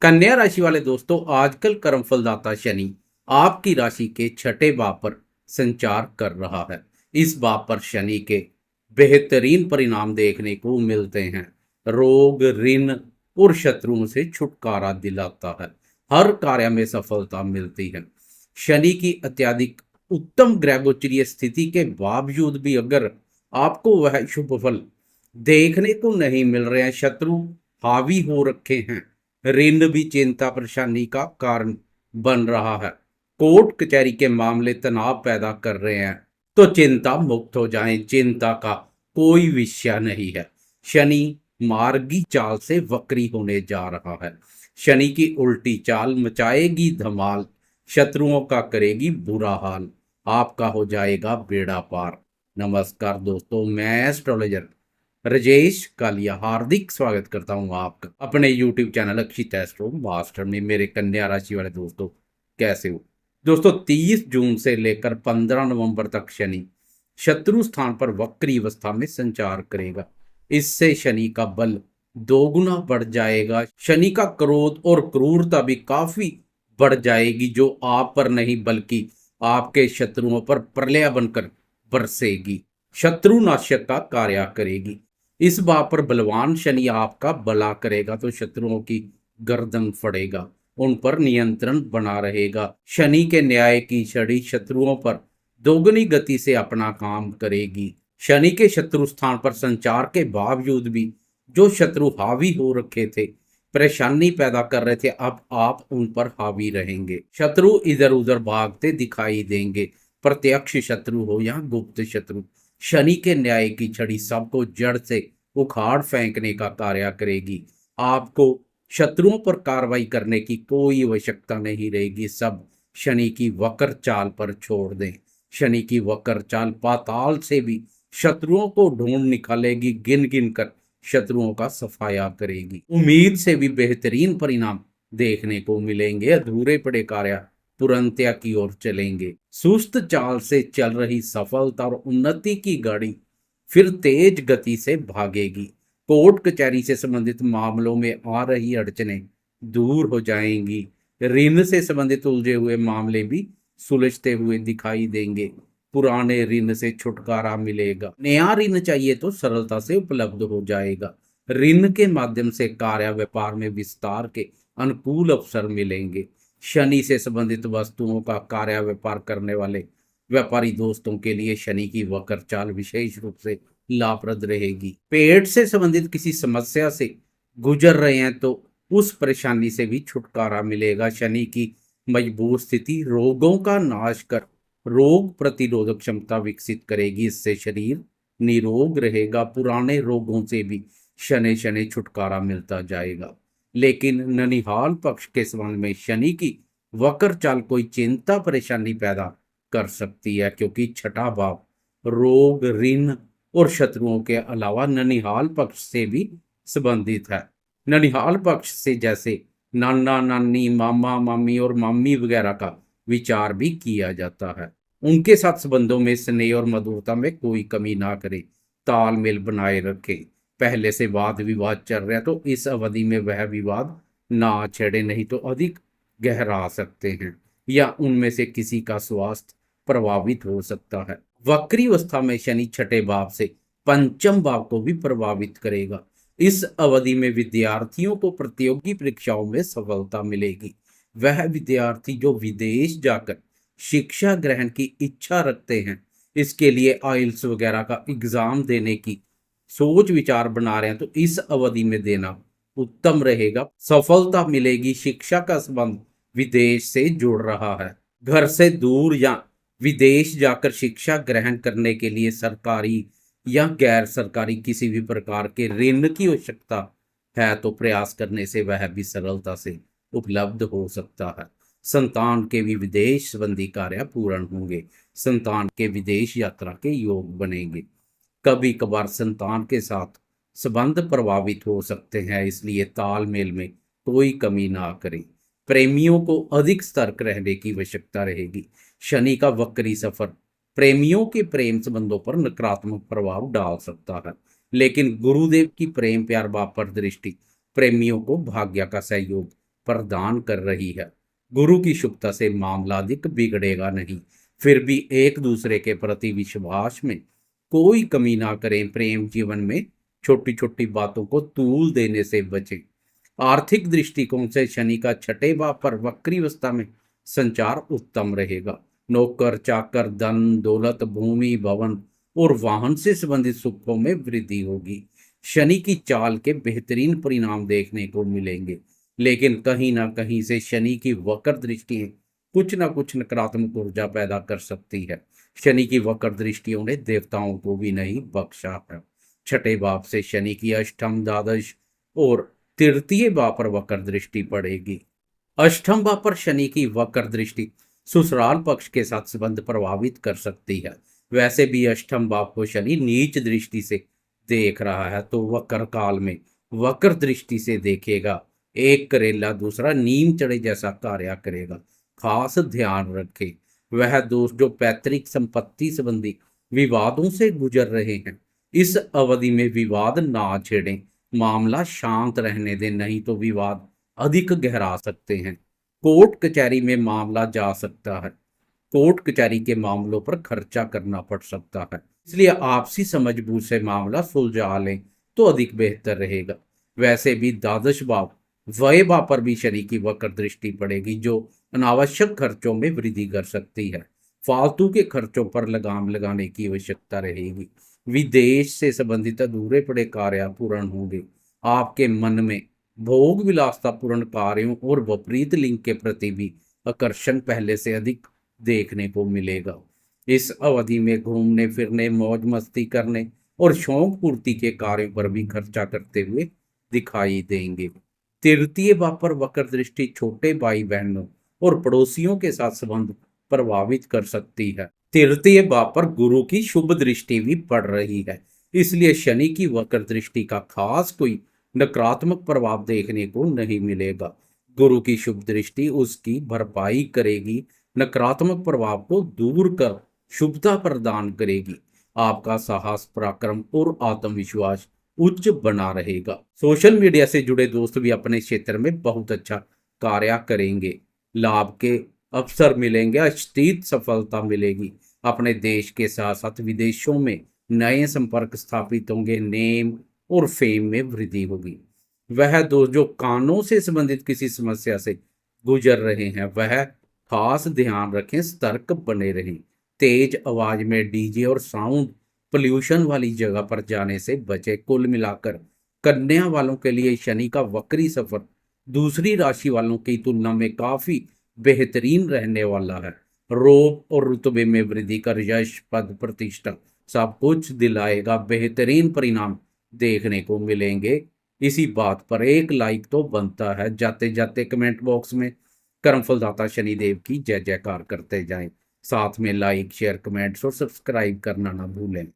कन्या राशि वाले दोस्तों, आजकल कर्म फलदाता शनि आपकी राशि के छठे भाव पर संचार कर रहा है। इस भाव पर शनि के बेहतरीन परिणाम देखने को मिलते हैं। रोग, ऋण और शत्रुओं से छुटकारा दिलाता है। हर कार्य में सफलता मिलती है। शनि की अत्यधिक उत्तम ग्रह गोचरीय स्थिति के बावजूद भी अगर आपको वह शुभ फल देखने को नहीं मिल रहे हैं, शत्रु हावी हो रखे हैं, ऋण भी चिंता परेशानी का कारण बन रहा है, कोर्ट कचहरी के मामले तनाव पैदा कर रहे हैं, तो चिंता मुक्त हो जाएं। चिंता का कोई विषय नहीं है। शनि मार्गी चाल से वक्री होने जा रहा है। शनि की उल्टी चाल मचाएगी धमाल, शत्रुओं का करेगी बुरा हाल, आपका हो जाएगा बेड़ा पार। नमस्कार दोस्तों, मैं एस्ट्रोलॉजर राजेश कालिया हार्दिक स्वागत करता हूं आपका अपने YouTube चैनल अक्षित एस्ट्रो मास्टर में। मेरे कन्या राशि वाले दोस्तों, कैसे हो दोस्तों? 30 जून से लेकर 15 नवंबर तक शनि शत्रु स्थान पर वक्री अवस्था में संचार करेगा। इससे शनि का बल दोगुना बढ़ जाएगा। शनि का क्रोध और क्रूरता भी काफी बढ़ जाएगी, जो आप पर नहीं बल्कि आपके शत्रुओं पर प्रलय बनकर बरसेगी, शत्रुनाशक का कार्य करेगी। इस बात पर बलवान शनि आपका भला करेगा तो शत्रुओं की गर्दन फड़ेगा, उन पर नियंत्रण बना रहेगा। शनि के न्याय की छड़ी शत्रुओं पर दोगुनी गति से अपना काम करेगी। शनि के शत्रु स्थान पर संचार के बावजूद भी जो शत्रु हावी हो रखे थे, परेशानी पैदा कर रहे थे, अब आप उन पर हावी रहेंगे। शत्रु इधर उधर भागते दिखाई देंगे, प्रत्यक्ष शत्रु हो या गुप्त शत्रु। शनि के न्याय की छड़ी सबको जड़ से उखाड़ फेंकने का कार्य करेगी। आपको शत्रुओं पर कार्रवाई करने की कोई आवश्यकता नहीं रहेगी। सब शनि की वक्र चाल पर छोड़ दें। शनि की वक्र चाल पाताल से भी शत्रुओं को ढूंढ निकालेगी, गिन गिन कर शत्रुओं का सफाया करेगी। उम्मीद से भी बेहतरीन परिणाम देखने को मिलेंगे। अधूरे पड़े कार्य तुरंतया की ओर चलेंगे। सुस्त चाल से चल रही सफलता और उन्नति की गाड़ी फिर तेज गति से भागेगी। कोर्ट कचहरी से संबंधित मामलों में आ रही अड़चनें दूर हो जाएंगी। ऋण से संबंधित उलझे हुए मामले भी सुलझते हुए दिखाई देंगे। पुराने ऋण से छुटकारा मिलेगा। नया ऋण चाहिए तो सरलता से उपलब्ध हो जाएगा। ऋण के माध्यम से कार्य व्यापार में विस्तार के अनुकूल अवसर मिलेंगे। शनि से संबंधित वस्तुओं का कार्य व्यापार करने वाले व्यापारी दोस्तों के लिए शनि की वक्र चाल विशेष रूप से लाभप्रद रहेगी। पेट से संबंधित किसी समस्या से गुजर रहे हैं तो उस परेशानी से भी छुटकारा मिलेगा। शनि की मजबूत स्थिति रोगों का नाश कर रोग प्रतिरोधक क्षमता विकसित करेगी। इससे शरीर निरोग रहेगा। पुराने रोगों से भी शनि शनि छुटकारा मिलता जाएगा। लेकिन ननिहाल पक्ष के संबंध में शनि की वक्र चाल कोई चिंता परेशानी पैदा कर सकती है, क्योंकि छठा भाव रोग, ऋण और शत्रुओं के अलावा ननिहाल पक्ष से भी संबंधित है। ननिहाल पक्ष से जैसे नाना नानी, मामा मामी और मामी वगैरह का विचार भी किया जाता है। उनके साथ संबंधों में स्नेह और मधुरता में कोई कमी ना करें, तालमेल बनाए रखें। पहले से वाद विवाद चल रहा है तो इस अवधि में वह विवाद ना छेड़े, नहीं तो अधिक गहरा सकते हैं या उनमें से किसी का स्वास्थ्य प्रभावित हो सकता है। वक्री अवस्था में शनि छठे भाव से पंचम भाव को भी प्रभावित करेगा। इस अवधि में विद्यार्थियों को प्रतियोगी परीक्षाओं में सफलता मिलेगी। वह विद्यार्थी जो विदेश जाकर शिक्षा ग्रहण की इच्छा रखते हैं, इसके लिए आइल्स वगैरह का एग्जाम देने की सोच विचार बना रहे हैं, तो इस अवधि में देना उत्तम रहेगा। सफलता मिलेगी। शिक्षा का संबंध विदेश से जुड़ रहा है। घर से दूर या विदेश जाकर शिक्षा ग्रहण करने के लिए सरकारी या गैर सरकारी किसी भी प्रकार के ऋण की आवश्यकता है तो प्रयास करने से वह भी सरलता से उपलब्ध हो सकता है। संतान के भी विदेश संबंधी कार्य पूर्ण होंगे। संतान के विदेश यात्रा के योग बनेंगे। कभी कभार संतान के साथ संबंध प्रभावित हो सकते हैं, इसलिए तालमेल में कोई कमी ना करें। प्रेमियों को अधिक सतर्क रहने की आवश्यकता रहेगी। शनि का वक्री सफर प्रेमियों के प्रेम संबंधों पर नकारात्मक प्रभाव डाल सकता है, लेकिन गुरुदेव की प्रेम प्यार भाव पर दृष्टि प्रेमियों को भाग्य का सहयोग प्रदान कर रही है। गुरु की शुभता से मामला अधिक बिगड़ेगा नहीं। फिर भी एक दूसरे के प्रति विश्वास में कोई कमी ना करें। प्रेम जीवन में छोटी छोटी बातों को तूल देने से बचें। आर्थिक दृष्टिकोण से शनि का छठे भाव पर वक्री अवस्था में संचार उत्तम रहेगा। नौकर चाकर, धन दौलत, भूमि भवन और वाहन से संबंधित सुखों में वृद्धि होगी। शनि की चाल के बेहतरीन परिणाम देखने को मिलेंगे, लेकिन कहीं ना कहीं से शनि की वक्र दृष्टि कुछ ना कुछ नकारात्मक ऊर्जा पैदा कर सकती है। शनि की वक्र दृष्टियों ने देवताओं को भी नहीं बख्शा है। छठे भाव से शनि की अष्टम, द्वादश और तृतीय भाव पर वक्र दृष्टि पड़ेगी। अष्टम भाव पर शनि की वक्र दृष्टि ससुराल पक्ष के साथ संबंध प्रभावित कर सकती है। वैसे भी अष्टम भाव को शनि नीच दृष्टि से देख रहा है, तो वक्र काल में वक्र दृष्टि से देखेगा। एक करेला दूसरा नीम चढ़े जैसा कार्य करेगा। खास ध्यान रखें, वह दोस्त जो पैतृक संपत्ति संबंधी विवादों से गुजर रहे हैं, इस अवधि में विवाद ना छेड़ें। मामला शांत रहने दें, नहीं तो विवाद अधिक गहरा सकते हैं। कोर्ट कचहरी में मामला जा सकता है। कोर्ट कचहरी के मामलों पर खर्चा करना पड़ सकता है, इसलिए आपसी समझबूझ से मामला सुलझा लें तो अधिक बेहतर रहेगा। वैसे भी द्वादश भाव व्यय भाव पर भी शनि की वक्र दृष्टि पड़ेगी, जो अनावश्यक खर्चों में वृद्धि कर सकती है। फालतू के खर्चों पर लगाम लगाने की आवश्यकता रहेगी। विदेश से संबंधित अधूरे पड़े कार्य पूर्ण होंगे। आपके मन में भोग विलासता पूर्ण कार्यों और विपरीत लिंग के प्रति भी आकर्षण पहले से अधिक देखने को मिलेगा। इस अवधि में घूमने फिरने, मौज मस्ती करने और शौक पूर्ति के कार्यों पर भी खर्चा करते हुए दिखाई देंगे। तृतीय भाव पर वक्र दृष्टि छोटे भाई बहनों और पड़ोसियों के साथ संबंध प्रभावित कर सकती है। तृतीय भाव पर गुरु की शुभ दृष्टि भी पड़ रही है, इसलिए शनि की वक्र दृष्टि का खास कोई नकारात्मक प्रभाव देखने को नहीं मिलेगा। गुरु की शुभ दृष्टि उसकी भरपाई करेगी, नकारात्मक प्रभाव को दूर कर शुभता प्रदान करेगी। आपका साहस, पराक्रम और आत्मविश्वास उच्च बना रहेगा। सोशल मीडिया से जुड़े दोस्त भी अपने क्षेत्र में बहुत अच्छा कार्य करेंगे। लाभ के अवसर मिलेंगे, अतीत सफलता मिलेगी। अपने देश के साथ साथ विदेशों में नए संपर्क स्थापित होंगे। नेम और फेम में वृद्धि होगी। वह दोस्त जो कानों से संबंधित किसी समस्या से गुजर रहे हैं, वह खास ध्यान रखें, सतर्क बने रहें। तेज आवाज में डीजे और साउंड पोल्यूशन वाली जगह पर जाने से बचे। कुल मिलाकर कन्या वालों के लिए शनि का वक्री सफर दूसरी राशि वालों की तुलना में काफी बेहतरीन रहने वाला है। रोब और रुतबे में वृद्धि कर यश, पद, प्रतिष्ठा सब कुछ दिलाएगा। बेहतरीन परिणाम देखने को मिलेंगे। इसी बात पर एक लाइक तो बनता है। जाते जाते कमेंट बॉक्स में कर्मफलदाता शनिदेव की जय जयकार करते जाएं। साथ में लाइक, शेयर, कमेंट्स और सब्सक्राइब करना ना भूलें।